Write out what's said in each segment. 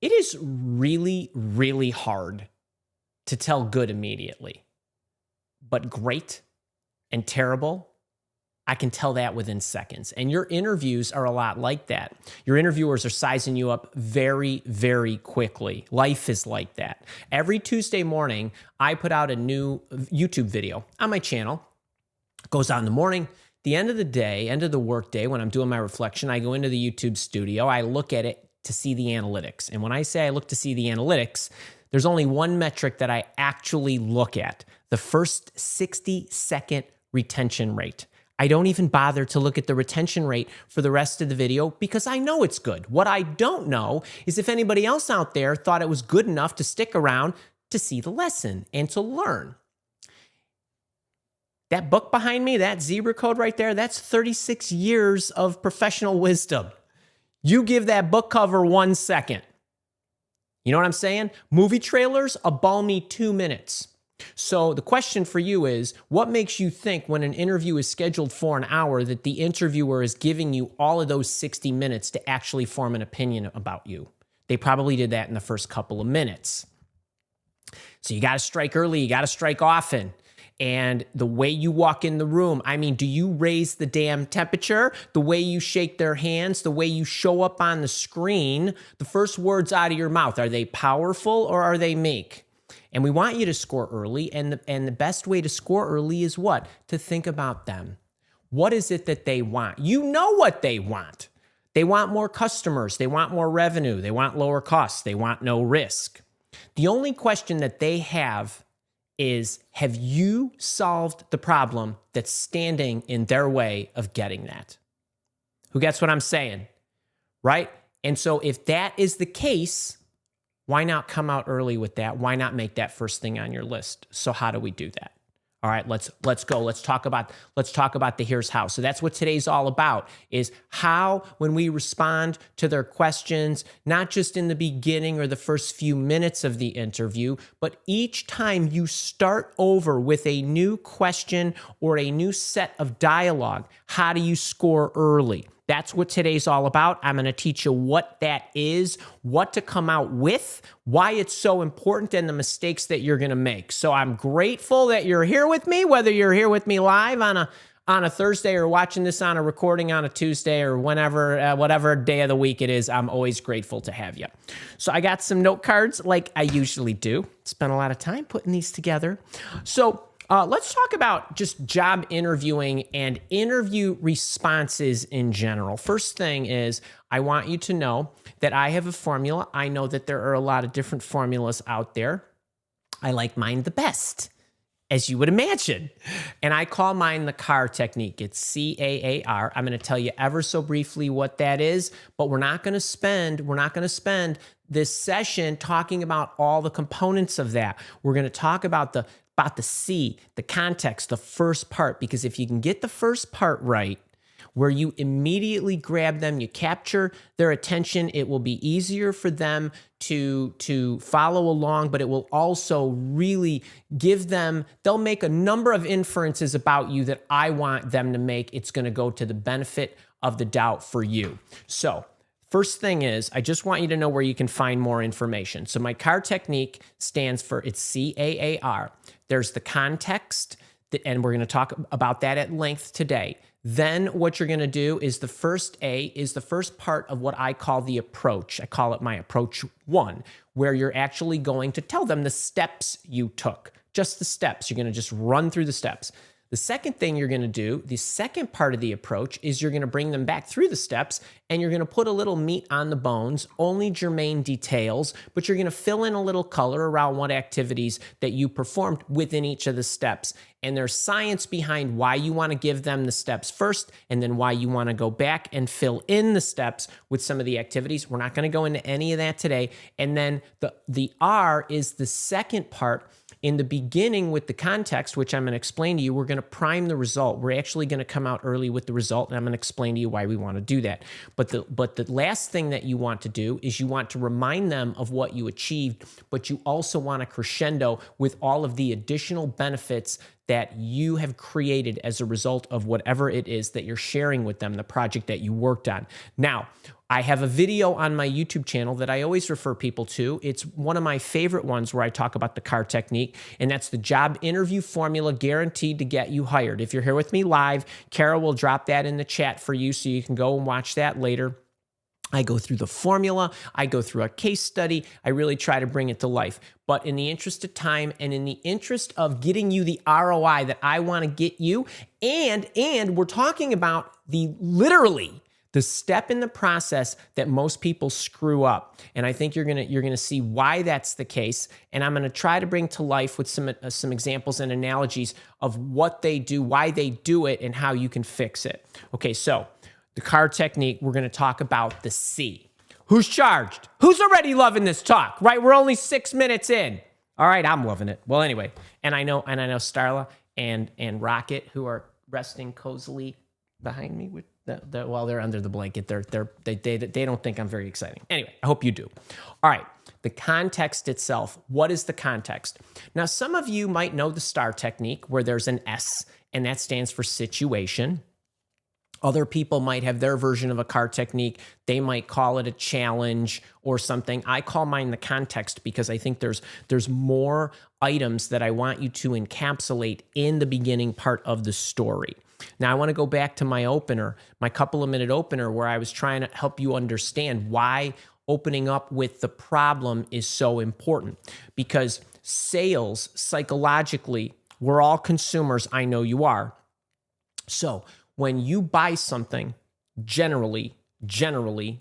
It is really, really hard to tell good immediately, but great and terrible, I can tell that within seconds. And your interviews are a lot like that. Your interviewers are sizing you up very, very quickly. Life is like that. Every Tuesday morning, I put out a new YouTube video on my channel. It goes out in the morning. The end of the day, end of the work day, when I'm doing my reflection, I go into the YouTube studio. I look at it to see the analytics. And when I say I look to see the analytics, there's only one metric that I actually look at: the first 60-second retention rate. I don't even bother to look at the retention rate for the rest of the video because I know it's good. What I don't know is if anybody else out there thought it was good enough to stick around to see the lesson and to learn. That book behind me, that zebra code right there, that's 36 years of professional wisdom. You give that book cover 1 second. You know what I'm saying? Movie trailers, a balmy 2 minutes. So the question for you is, what makes you think when an interview is scheduled for an hour that the interviewer is giving you all of those 60 minutes to actually form an opinion about you? They probably did that in the first couple of minutes. So you got to strike early, you got to strike often. And the way you walk in the room, I mean, do you raise the damn temperature? The way you shake their hands, the way you show up on the screen, the first words out of your mouth, are they powerful or are they meek? And we want you to score early, and the best way to score early is what? To think about them. What is it that they want? You know what they want. They want more customers. They want more revenue. They want lower costs. They want no risk. The only question that they have is, have you solved the problem that's standing in their way of getting that? Who gets what I'm saying? Right? And so if that is the case, why not come out early with that? Why not make that first thing on your list? So how do we do that? All right, let's go. Let's talk about the here's how. So that's what today's all about, is how, when we respond to their questions, not just in the beginning or the first few minutes of the interview, but each time you start over with a new question or a new set of dialogue, how do you score early? That's what today's all about. I'm going to teach you what that is, what to come out with, why it's so important, and the mistakes that you're going to make. So I'm grateful that you're here with me, whether you're here with me live on a Thursday or watching this on a recording on a Tuesday or whenever, whatever day of the week it is. I'm always grateful to have you. So I got some note cards like I usually do. Spent a lot of time putting these together. So let's talk about just job interviewing and interview responses in general. First thing is, I want you to know that I have a formula. I know that there are a lot of different formulas out there. I like mine the best, as you would imagine. And I call mine the CAR technique. It's C-A-A-R. I'm going to tell you ever so briefly what that is, but we're not going to spend this session talking about all the components of that. We're going to talk about the C, the context, the first part, because if you can get the first part right, where you immediately grab them, you capture their attention, it will be easier for them to follow along, but it will also really give them, they'll make a number of inferences about you that I want them to make. It's going to go to the benefit of the doubt for you. So first thing is, I just want you to know where you can find more information. So my CAR technique stands for, it's C-A-A-R. There's the context, and we're going to talk about that at length today. Then what you're going to do is the first A is the first part of what I call the approach. I call it my approach 1, where you're actually going to tell them the steps you took, just the steps. You're going to just run through the steps. The second thing you're going to do, the second part of the approach, is you're going to bring them back through the steps, and you're going to put a little meat on the bones, only germane details, but you're going to fill in a little color around what activities that you performed within each of the steps. And there's science behind why you want to give them the steps first, and then why you want to go back and fill in the steps with some of the activities. We're not going to go into any of that today. And then the R is the second part. In the beginning with the context, which I'm going to explain to you, we're going to prime the result. We're actually going to come out early with the result, and I'm going to explain to you why we want to do that. But the last thing that you want to do is you want to remind them of what you achieved, but you also want to crescendo with all of the additional benefits that you have created as a result of whatever it is that you're sharing with them, the project that you worked on. Now, I have a video on my YouTube channel that I always refer people to. It's one of my favorite ones where I talk about the CAR technique, and that's the job interview formula guaranteed to get you hired. If you're here with me live, Kara will drop that in the chat for you so you can go and watch that later. I go through the formula, I go through a case study, I really try to bring it to life. But in the interest of time and in the interest of getting you the ROI that I want to get you, and we're talking about literally the step in the process that most people screw up. And I think you're gonna see why that's the case. And I'm gonna try to bring to life with some examples and analogies of what they do, why they do it, and how you can fix it. Okay, so the CAR technique, we're going to talk about the C. Who's charged? Who's already loving this talk, right? We're only 6 minutes in. All right, I'm loving it. Well, anyway, and I know Starla and Rocket, who are resting cozily behind me with while they're under the blanket. They don't think I'm very exciting. Anyway, I hope you do. All right, the context itself. What is the context? Now, some of you might know the STAR technique, where there's an S, and that stands for situation. Other people might have their version of a CAR technique. They might call it a challenge or something. I call mine the context because I think there's more items that I want you to encapsulate in the beginning part of the story. Now, I want to go back to my opener, my couple of minute opener, where I was trying to help you understand why opening up with the problem is so important. Because sales, psychologically, we're all consumers. I know you are. So when you buy something, generally,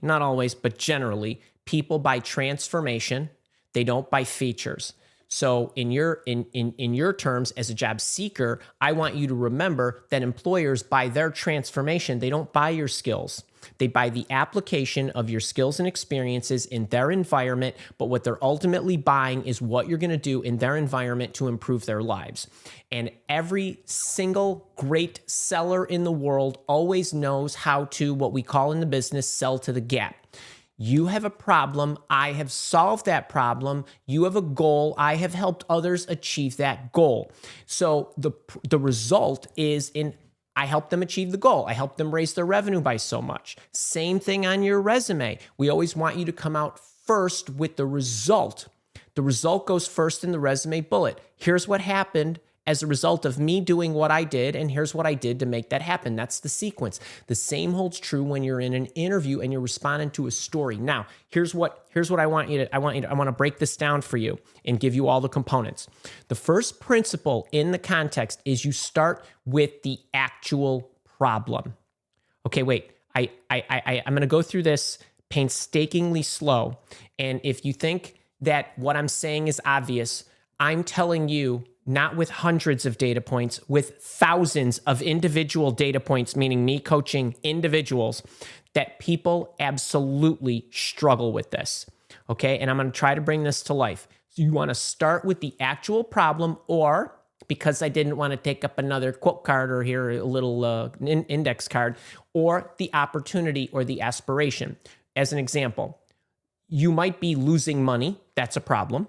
not always, but generally, people buy transformation. They don't buy features. So in your terms as a job seeker, I want you to remember that employers buy their transformation. They don't buy your skills. They buy the application of your skills and experiences in their environment, but what they're ultimately buying is what you're going to do in their environment to improve their lives. And every single great seller in the world always knows how to, what we call in the business, sell to the gap. You have a problem, I have solved that problem. You have a goal, I have helped others achieve that goal. So the result is I help them achieve the goal. I help them raise their revenue by so much. Same thing on your resume. We always want you to come out first with the result. The result goes first in the resume bullet. Here's what happened as a result of me doing what I did, and here's what I did to make that happen. That's the sequence. The same holds true when you're in an interview and you're responding to a story. Now, here's what I want to break this down for you and give you all the components. The first principle in the context is you start with the actual problem. Okay, wait. I'm going to go through this painstakingly slow, and if you think that what I'm saying is obvious, I'm telling you, not with hundreds of data points, with thousands of individual data points, meaning me coaching individuals, that people absolutely struggle with this. Okay, and I'm going to try to bring this to life. So you want to start with the actual problem, or because I didn't want to take up another quote card or here a little index card, or the opportunity or the aspiration. As an example, you might be losing money. That's a problem.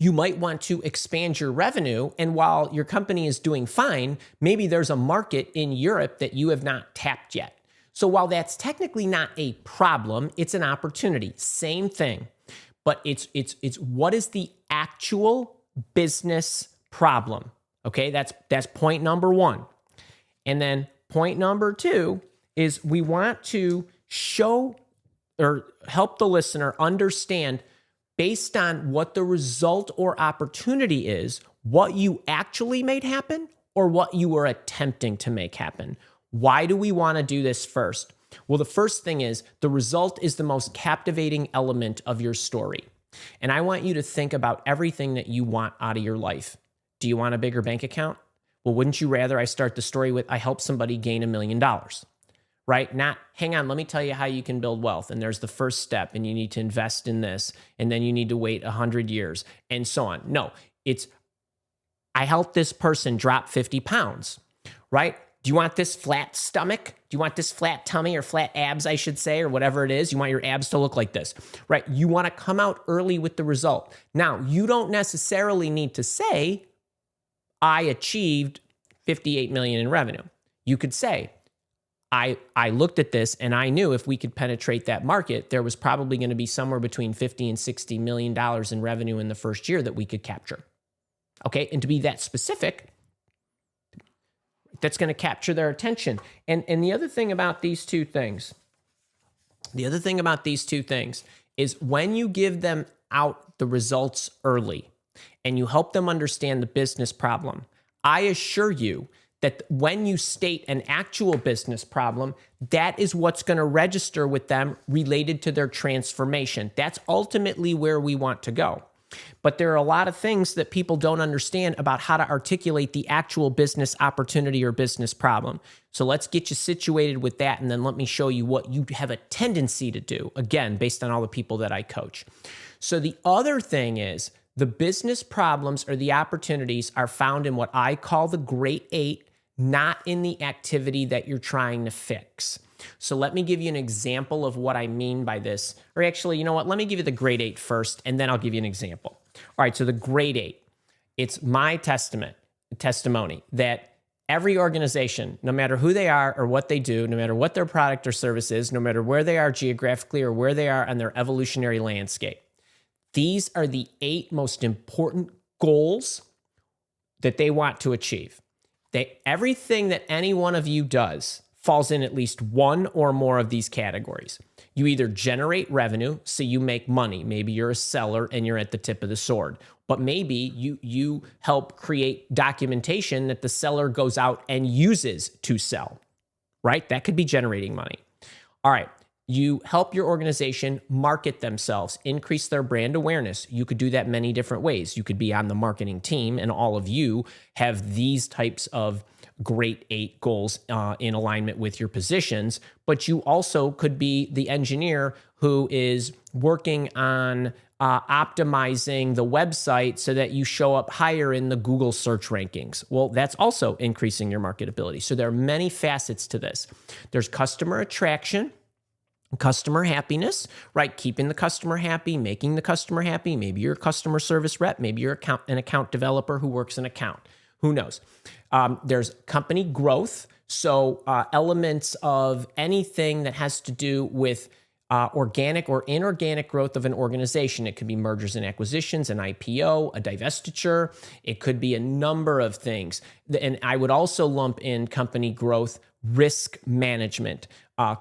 You might want to expand your revenue, and while your company is doing fine, maybe there's a market in Europe that you have not tapped yet. So while that's technically not a problem, it's an opportunity. Same thing, but it's what is the actual business problem? Okay, that's point number one. And then point number two is we want to show or help the listener understand, based on what the result or opportunity is, what you actually made happen or what you were attempting to make happen. Why do we want to do this first? Well, the first thing is the result is the most captivating element of your story. And I want you to think about everything that you want out of your life. Do you want a bigger bank account? Well, wouldn't you rather I start the story with, I helped somebody gain $1 million? Right? Not, hang on, let me tell you how you can build wealth. And there's the first step, and you need to invest in this, and then you need to wait 100 years, and so on. No, it's, I helped this person drop 50 pounds, right? Do you want this flat stomach? Do you want this flat tummy or flat abs, I should say, or whatever it is? You want your abs to look like this, right? You want to come out early with the result. Now, you don't necessarily need to say, I achieved 58 million in revenue. You could say, I looked at this and I knew if we could penetrate that market, there was probably going to be somewhere between 50 and $60 million in revenue in the first year that we could capture. Okay. And to be that specific, that's going to capture their attention. And the other thing about these two things, is when you give them out the results early and you help them understand the business problem, I assure you that when you state an actual business problem, that is what's going to register with them related to their transformation. That's ultimately where we want to go. But there are a lot of things that people don't understand about how to articulate the actual business opportunity or business problem. So let's get you situated with that, and then let me show you what you have a tendency to do, again, based on all the people that I coach. So the other thing is the business problems or the opportunities are found in what I call the Great Eight, not in the activity that you're trying to fix. So let me give you an example of what I mean by this. Or actually, you know what? Let me give you the Great Eight first, and then I'll give you an example. All right, so the Great Eight. It's my testimony that every organization, no matter who they are or what they do, no matter what their product or service is, no matter where they are geographically or where they are on their evolutionary landscape, these are the 8 most important goals that they want to achieve. Everything that any one of you does falls in at least one or more of these categories. You either generate revenue, so you make money. Maybe you're a seller and you're at the tip of the sword. But maybe you help create documentation that the seller goes out and uses to sell, right? That could be generating money. All right. You help your organization market themselves, increase their brand awareness. You could do that many different ways. You could be on the marketing team, and all of you have these types of Great Eight goals in alignment with your positions. But you also could be the engineer who is working on optimizing the website so that you show up higher in the Google search rankings. Well, that's also increasing your marketability. So there are many facets to this. There's customer attraction, customer happiness, right? Keeping the customer happy, making the customer happy. Maybe you're a customer service rep. Maybe you're an account developer who works an account. Who knows? There's company growth. So elements of anything that has to do with organic or inorganic growth of an organization. It could be mergers and acquisitions, an IPO, a divestiture. It could be a number of things. And I would also lump in company growth, risk management,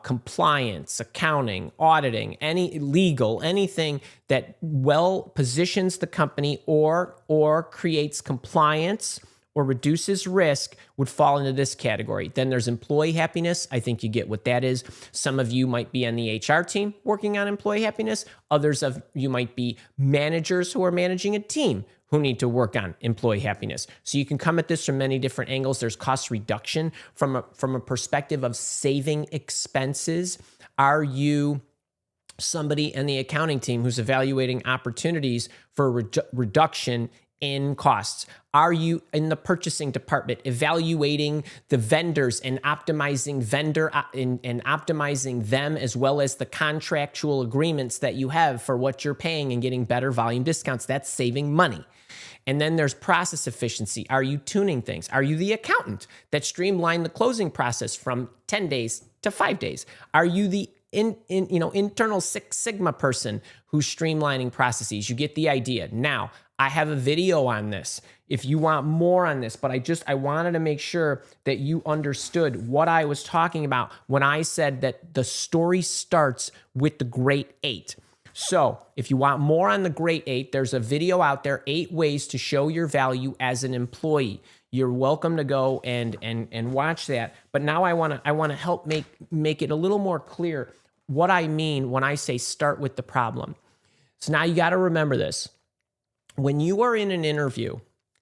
compliance, accounting, auditing, any legal, anything that well positions the company or creates compliance or reduces risk would fall into this category. Then there's employee happiness. I think you get what that is. Some of you might be on the HR team working on employee happiness. Others of you might be managers who are managing a team who need to work on employee happiness. So you can come at this from many different angles. There's cost reduction from a perspective of saving expenses. Are you somebody in the accounting team who's evaluating opportunities for reduction in costs? Are you in the purchasing department evaluating the vendors and optimizing and optimizing them, as well as the contractual agreements that you have for what you're paying and getting better volume discounts? That's saving money. And then there's process efficiency. Are you tuning things? Are you the accountant that streamlined the closing process from 10 days to 5 days? Are you the internal Six Sigma person who's streamlining processes? You get the idea. Now, I have a video on this if you want more on this, but I wanted to make sure that you understood what I was talking about when I said that the story starts with the Great Eight. So if you want more on the Great Eight, there's a video out there, 8 ways to show your value as an employee. You're welcome to go and watch that. But now I want to help make it a little more clear what I mean when I say start with the problem. So now you got to remember this. When you are in an interview,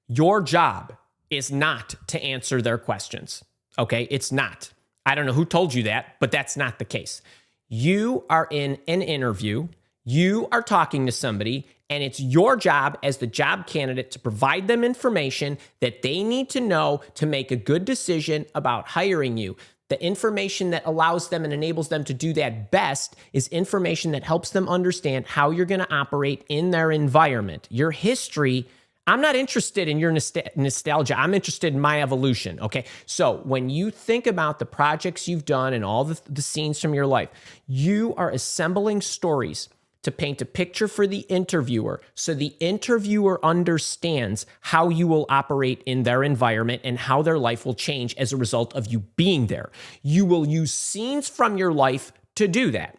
your job is not to answer their questions. Okay? It's not. I don't know who told you that, but that's not the case. You are in an interview. You are talking to somebody, and it's your job as the job candidate to provide them information that they need to know to make a good decision about hiring you. The information that allows them and enables them to do that best is information that helps them understand how you're going to operate in their environment. Your history I'm not interested in your nostalgia. I'm interested in my evolution. Okay. So when you think about the projects you've done and all the scenes from your life, you are assembling stories to paint a picture for the interviewer so the interviewer understands how you will operate in their environment and how their life will change as a result of you being there. You will use scenes from your life to do that.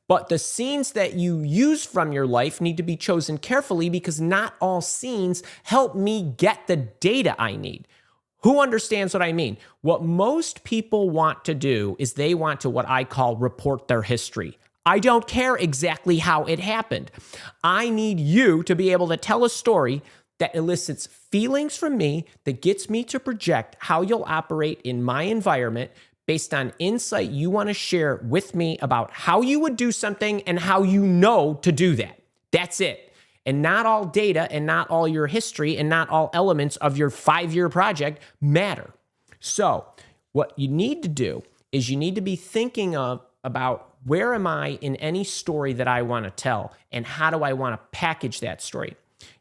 But the scenes that you use from your life need to be chosen carefully because not all scenes help me get the data I need. Who understands what I mean? What most people want to do is they want to what I call report their history. I don't care exactly how it happened. I need you to be able to tell a story that elicits feelings from me, that gets me to project how you'll operate in my environment based on insight you want to share with me about how you would do something and how you know to do that. That's it. And not all data and not all your history and not all elements of your 5-year project matter. So what you need to do is you need to be thinking about where am I in any story that I want to tell and how do I want to package that story?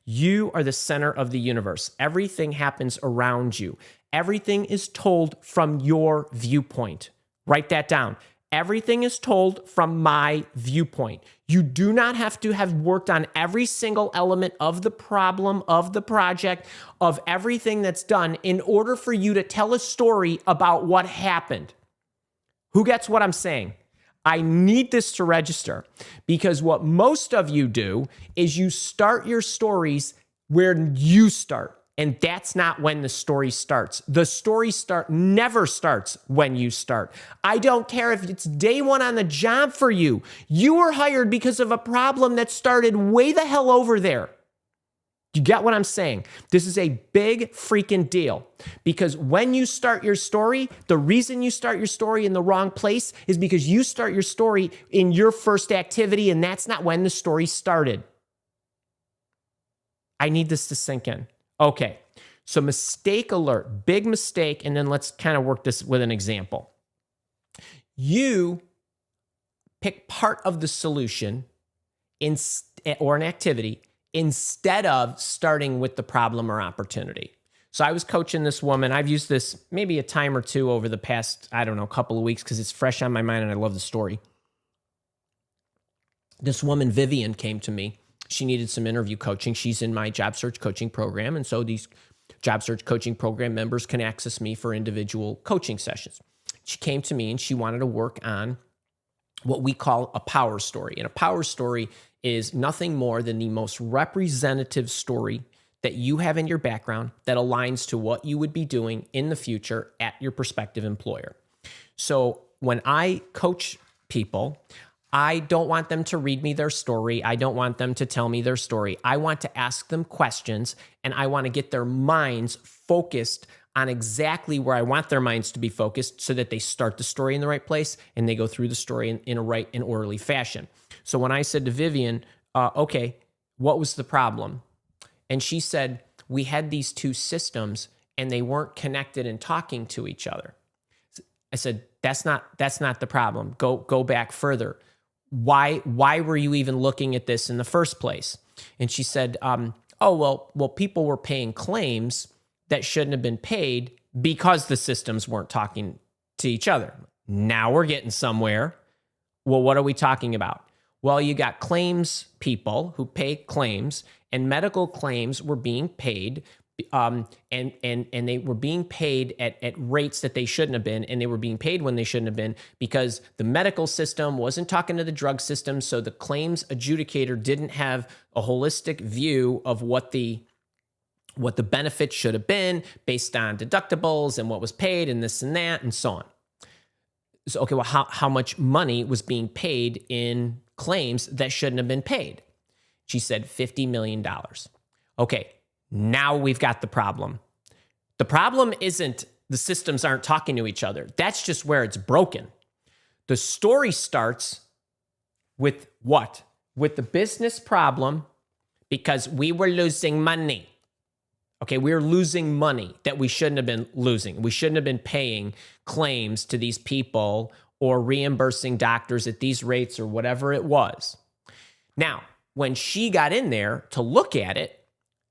You are the center of the universe. Everything happens around you. Everything is told from your viewpoint. Write that down. Everything is told from my viewpoint. You do not have to have worked on every single element of the problem, of the project, of everything that's done in order for you to tell a story about what happened. Who gets what I'm saying? I need this to register because what most of you do is you start your stories where you start. And that's not when the story starts. The story never starts when you start. I don't care if it's day one on the job for you. You were hired because of a problem that started way the hell over there. You get what I'm saying? This is a big freaking deal because when you start your story, the reason you start your story in the wrong place is because you start your story in your first activity, and that's not when the story started. I need this to sink in. Okay, so mistake alert, big mistake, and then let's kind of work this with an example. You pick part of the solution or an activity instead of starting with the problem or opportunity. So I was coaching this woman. I've used this maybe a time or two over the past, couple of weeks because it's fresh on my mind and I love the story. This woman, Vivian, came to me. She needed some interview coaching. She's in my job search coaching program. And so these job search coaching program members can access me for individual coaching sessions. She came to me and she wanted to work on what we call a power story. And a power story is nothing more than the most representative story that you have in your background that aligns to what you would be doing in the future at your prospective employer. So when I coach people, I don't want them to read me their story. I don't want them to tell me their story. I want to ask them questions and I want to get their minds focused on exactly where I want their minds to be focused so that they start the story in the right place and they go through the story in a right and orderly fashion. So when I said to Vivian, okay, what was the problem? And she said, we had these two systems and they weren't connected and talking to each other. I said, that's not the problem. Go back further. Why were you even looking at this in the first place? And she said, well, people were paying claims that shouldn't have been paid because the systems weren't talking to each other. Now we're getting somewhere. Well, what are we talking about? Well, you got claims people who pay claims, and medical claims were being paid, and they were being paid at rates that they shouldn't have been, and they were being paid when they shouldn't have been because the medical system wasn't talking to the drug system, so the claims adjudicator didn't have a holistic view of what the benefits should have been based on deductibles and what was paid and this and that and so on. So, okay, well, how much money was being paid in claims that shouldn't have been paid? She said $50 million. Okay, now we've got the problem. The problem isn't the systems aren't talking to each other. That's just where it's broken. The story starts with what? With the business problem because we were losing money. Okay, we're losing money that we shouldn't have been losing. We shouldn't have been paying claims to these people or reimbursing doctors at these rates or whatever it was. Now, when she got in there to look at it,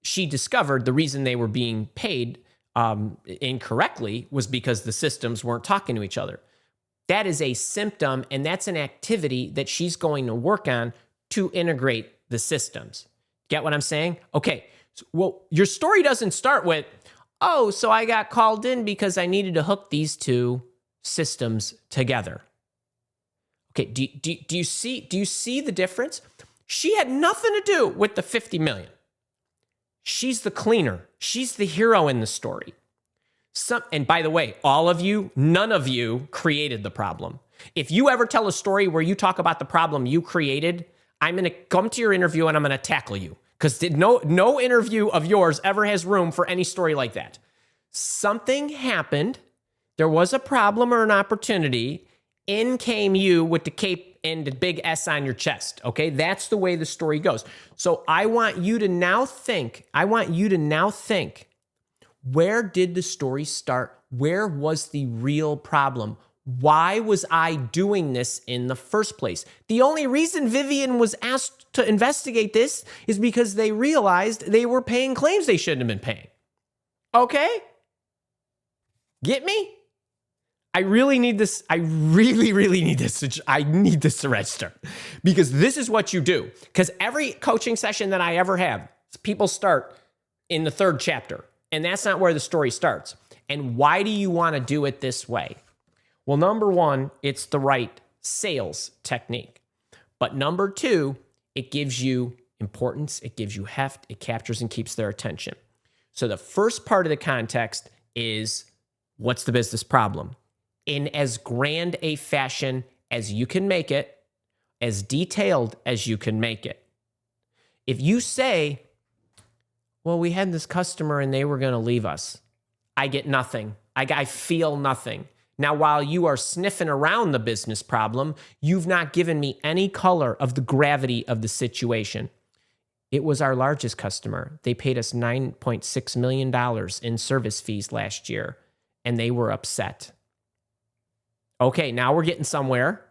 she discovered the reason they were being paid incorrectly was because the systems weren't talking to each other. That is a symptom, and that's an activity that she's going to work on to integrate the systems. Get what I'm saying? Okay, well, your story doesn't start with, oh, so I got called in because I needed to hook these two systems together. Okay, do you see the difference? She had nothing to do with the 50 million. She's the cleaner. She's the hero in the story. And by the way, all of you, none of you created the problem. If you ever tell a story where you talk about the problem you created, I'm going to come to your interview and I'm going to tackle you, because no interview of yours ever has room for any story like that. Something happened. There was a problem or an opportunity. In came you with the cape and the big S on your chest. Okay, that's the way the story goes. So I want you to now think. Where did the story start? Where was the real problem? Why was I doing this in the first place? The only reason Vivian was asked to investigate this is because they realized they were paying claims they shouldn't have been paying. Okay? Get me? I really need this. I really need this. I need this to register, because this is what you do. Because every coaching session that I ever have, people start in the third chapter, and that's not where the story starts. And why do you want to do it this way? Well, number one, it's the right sales technique. But number two, it gives you importance, it gives you heft, it captures and keeps their attention. So the first part of the context is, what's the business problem? In as grand a fashion as you can make it, as detailed as you can make it. If you say, well, we had this customer and they were going to leave us, I get nothing. I feel nothing. Now, while you are sniffing around the business problem, you've not given me any color of the gravity of the situation. It was our largest customer. They paid us $9.6 million in service fees last year, and they were upset. Okay, now we're getting somewhere.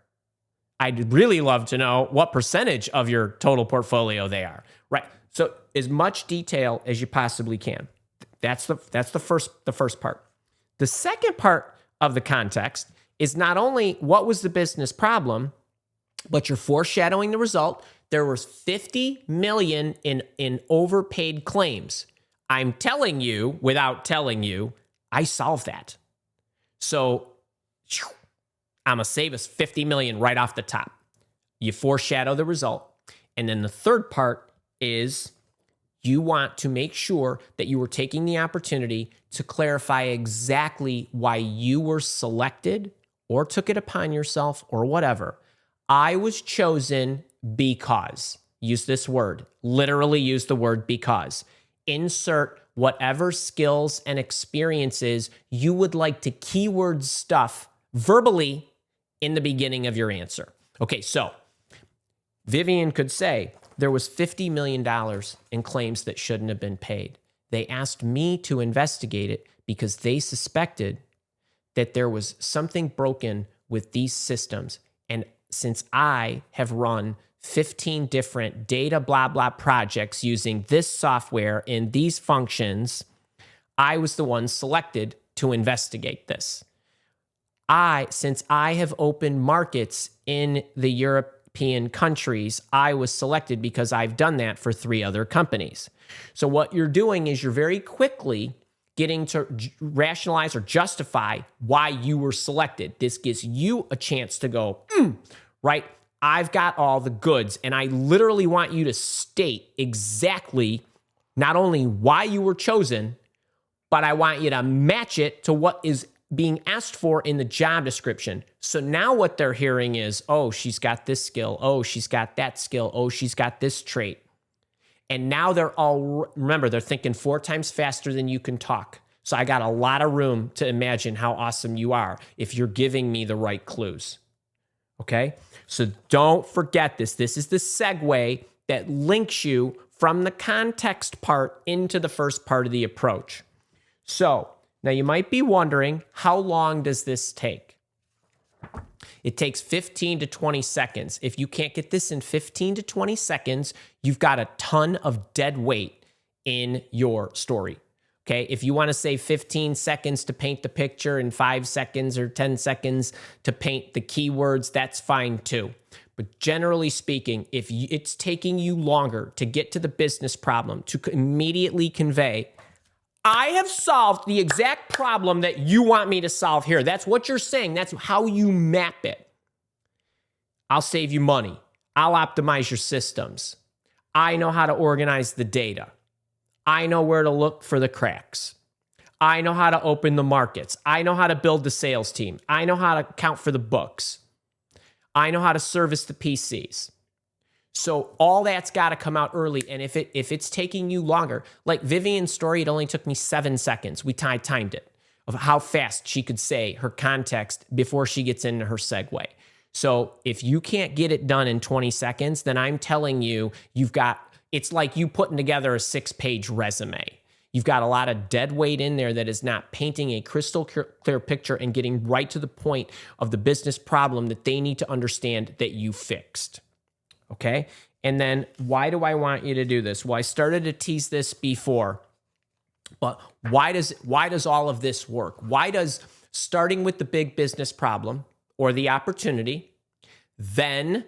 I'd really love to know what percentage of your total portfolio they are. Right. So as much detail as you possibly can. That's the first part. The second part of the context is not only what was the business problem, but you're foreshadowing the result. There was 50 million in overpaid claims. I'm telling you, without telling you, I solved that. So I'm going to save us 50 million right off the top. You foreshadow the result. And then the third part is you want to make sure that you were taking the opportunity to clarify exactly why you were selected or took it upon yourself or whatever. I was chosen because. Use this word. Literally use the word because. Insert whatever skills and experiences you would like to keyword stuff verbally in the beginning of your answer. Okay, so Vivian could say, there was $50 million in claims that shouldn't have been paid. They asked me to investigate it because they suspected that there was something broken with these systems. And since I have run 15 different data blah blah projects using this software in these functions, I was the one selected to investigate this. Since I have opened markets in the European countries, I was selected because I've done that for 3 other companies. So what you're doing is you're very quickly getting to rationalize or justify why you were selected. This gives you a chance to go, right? I've got all the goods, and I literally want you to state exactly not only why you were chosen, but I want you to match it to what is being asked for in the job description. So now what they're hearing is, oh, she's got this skill. Oh, she's got that skill. Oh, she's got this trait. And now remember, they're thinking 4 times faster than you can talk. So I got a lot of room to imagine how awesome you are if you're giving me the right clues. Okay? So don't forget this. This is the segue that links you from the context part into the first part of the approach. So now you might be wondering, how long does this take? It takes 15 to 20 seconds. If you can't get this in 15 to 20 seconds, you've got a ton of dead weight in your story. Okay, if you want to save 15 seconds to paint the picture and 5 seconds or 10 seconds to paint the keywords, that's fine too. But generally speaking, if it's taking you longer to get to the business problem, to immediately convey, I have solved the exact problem that you want me to solve here. That's what you're saying. That's how you map it. I'll save you money. I'll optimize your systems. I know how to organize the data. I know where to look for the cracks. I know how to open the markets. I know how to build the sales team. I know how to count for the books. I know how to service the PCs. So all that's got to come out early. And if it's taking you longer, like Vivian's story, it only took me 7 seconds. We timed it of how fast she could say her context before she gets into her segue. So if you can't get it done in 20 seconds, then I'm telling you, it's like you putting together a 6-page resume. You've got a lot of dead weight in there that is not painting a crystal clear picture and getting right to the point of the business problem that they need to understand that you fixed. Okay? And then why do I want you to do this? Well, I started to tease this before, but why does all of this work? Why does starting with the big business problem or the opportunity, then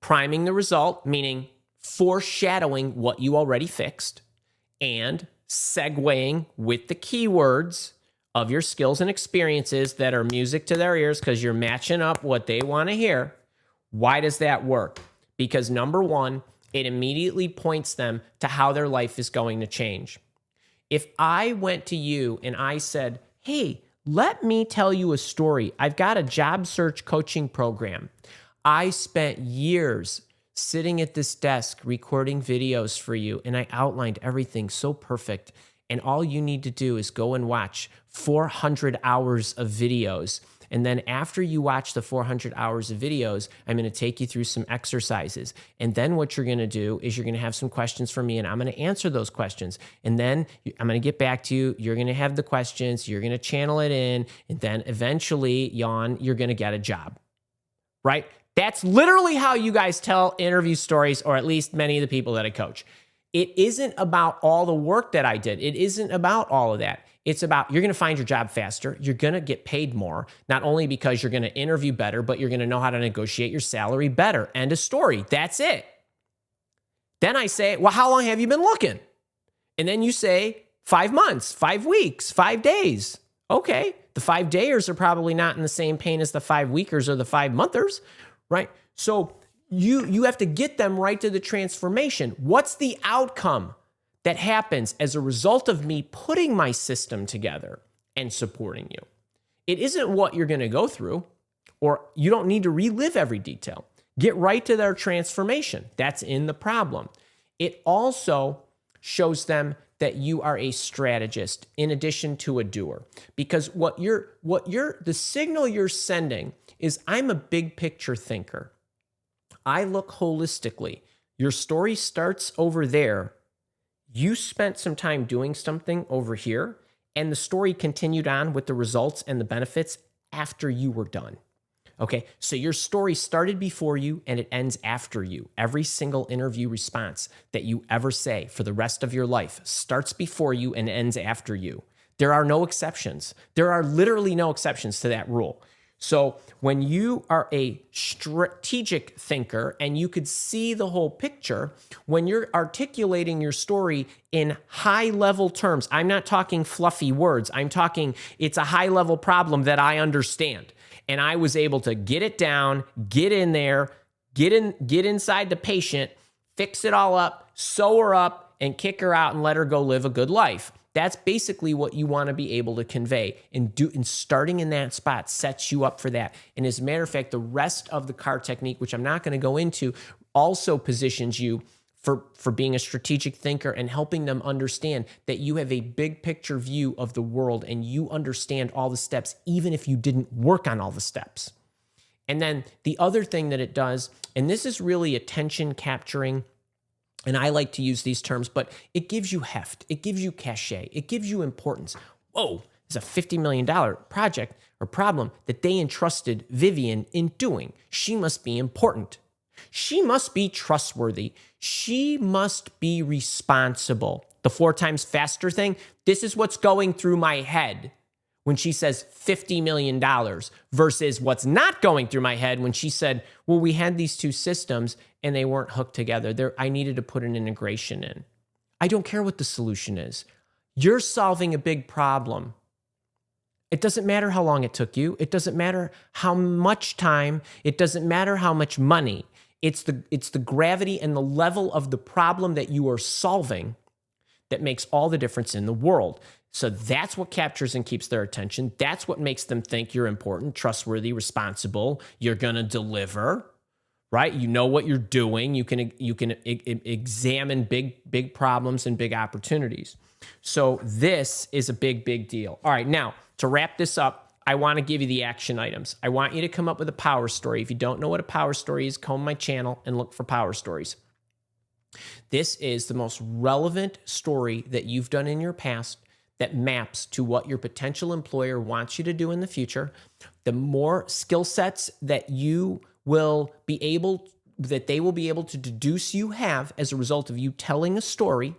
priming the result, meaning foreshadowing what you already fixed, and segueing with the keywords of your skills and experiences that are music to their ears because you're matching up what they want to hear. Why does that work? Because number one, it immediately points them to how their life is going to change. If I went to you and I said, hey, let me tell you a story. I've got a job search coaching program. I spent years sitting at this desk recording videos for you, and I outlined everything so perfect. And all you need to do is go and watch 400 hours of videos. And then after you watch the 400 hours of videos, I'm going to take you through some exercises. And then what you're going to do is you're going to have some questions for me, and I'm going to answer those questions. And then I'm going to get back to you. You're going to have the questions. You're going to channel it in. And then eventually, you're going to get a job, right? That's literally how you guys tell interview stories, or at least many of the people that I coach. It isn't about all the work that I did. It isn't about all of that. It's about you're going to find your job faster. You're going to get paid more, not only because you're going to interview better, but you're going to know how to negotiate your salary better. End of story. That's it. Then I say, well, how long have you been looking? And then you say 5 months, 5 weeks, 5 days. Okay. The 5-dayers are probably not in the same pain as the 5-weekers or the 5-monthers, right? So you have to get them right to the transformation. What's the outcome that happens as a result of me putting my system together and supporting you? It isn't what you're going to go through, or you don't need to relive every detail. Get right to their transformation. That's in the problem. It also shows them that you are a strategist in addition to a doer, because the signal you're sending is I'm a big picture thinker. I look holistically. Your story starts over there. You spent some time doing something over here, and the story continued on with the results and the benefits after you were done. Okay, so your story started before you and it ends after you. Every single interview response that you ever say for the rest of your life starts before you and ends after you. There are no exceptions. There are literally no exceptions to that rule. So when you are a strategic thinker and you could see the whole picture, when you're articulating your story in high-level terms, I'm not talking fluffy words. I'm talking it's a high-level problem that I understand. And I was able to get it down, get in there, get inside the patient, fix it all up, sew her up, and kick her out and let her go live a good life. That's basically what you want to be able to convey, and starting in that spot sets you up for that. And as a matter of fact, the rest of the CAR technique, which I'm not going to go into, also positions you for being a strategic thinker and helping them understand that you have a big picture view of the world and you understand all the steps, even if you didn't work on all the steps. And then the other thing that it does, and this is really attention capturing, and I like to use these terms, but it gives you heft, it gives you cachet, it gives you importance. Whoa, it's a $50 million project or problem that they entrusted Vivian in doing. She must be important. She must be trustworthy. She must be responsible. the 4 times faster thing, this is what's going through my head when she says $50 million versus what's not going through my head when she said, well, we had these 2 systems and they weren't hooked together. I needed to put an integration in. I don't care what the solution is. You're solving a big problem. It doesn't matter how long it took you. It doesn't matter how much time. It doesn't matter how much money. It's the gravity and the level of the problem that you are solving that makes all the difference in the world. So that's what captures and keeps their attention. That's what makes them think you're important, trustworthy, responsible. You're going to deliver, right? You know what you're doing. You can examine big problems and big opportunities. So this is a big deal. All right, now to wrap this up, I want to give you the action items. I want you to come up with a power story. If you don't know what a power story is, comb my channel and look for power stories. This is the most relevant story that you've done in your past that maps to what your potential employer wants you to do in the future. The more skill sets that they will be able to deduce you have as a result of you telling a story,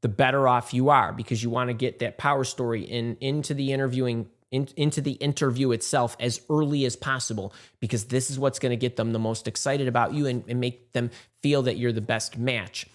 the better off you are, because you want to get that power story into the interview itself as early as possible, because this is what's going to get them the most excited about you and make them feel that you're the best match.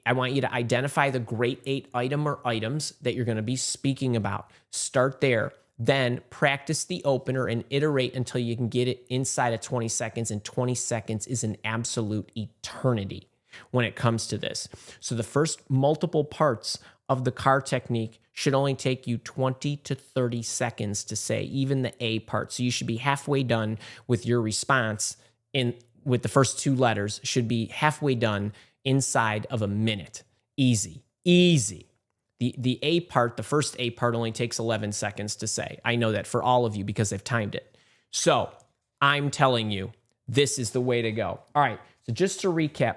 I want you to identify the great 8 item or items that you're going to be speaking about. Start there. Then practice the opener and iterate until you can get it inside of 20 seconds. And 20 seconds is an absolute eternity when it comes to this. So the first multiple parts of the CAR technique should only take you 20 to 30 seconds to say, even the A part. So you should be halfway done with your response with the first 2 letters, should be halfway done inside of a minute. Easy. The A part, the first A part only takes 11 seconds to say. I know that for all of you because I've timed it. So I'm telling you, this is the way to go. All right, so just to recap,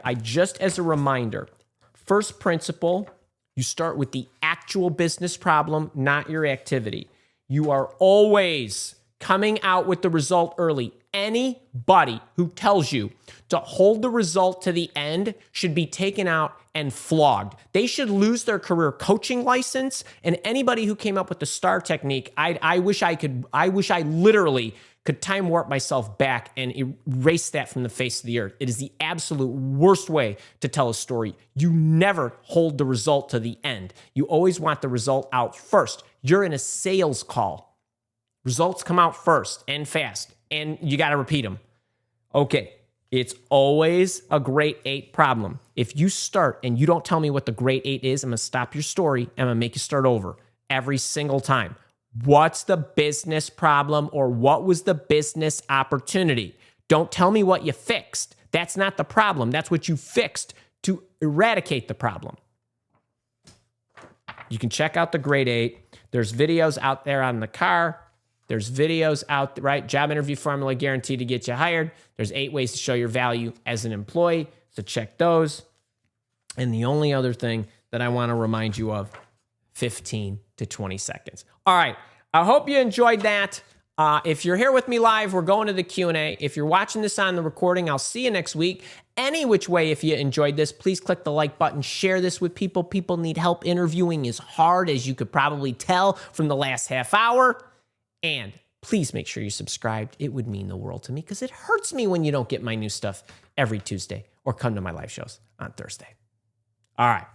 as a reminder, first principle, you start with the actual business problem, not your activity. You are always coming out with the result early. Anybody who tells you to hold the result to the end should be taken out and flogged. They should lose their career coaching license. And anybody who came up with the STAR technique, I wish I literally could time warp myself back and erase that from the face of the earth. It is the absolute worst way to tell a story. You never hold the result to the end. You always want the result out first. You're in a sales call. Results come out first and fast, and you got to repeat them. Okay, it's always a grade 8 problem. If you start and you don't tell me what the grade 8 is, I'm going to stop your story and I'm going to make you start over every single time. What's the business problem, or what was the business opportunity? Don't tell me what you fixed. That's not the problem. That's what you fixed to eradicate the problem. You can check out the grade 8. There's videos out there on the car. There's videos out, right? Job interview formula guaranteed to get you hired. There's 8 ways to show your value as an employee. So check those. And the only other thing that I want to remind you of, 15 to 20 seconds. All right. I hope you enjoyed that. If you're here with me live, we're going to the Q&A. If you're watching this on the recording, I'll see you next week. Any which way, if you enjoyed this, please click the like button. Share this with people. People need help. Interviewing is hard, as you could probably tell from the last half hour. And please make sure you subscribed. It would mean the world to me, because it hurts me when you don't get my new stuff every Tuesday or come to my live shows on Thursday. All right.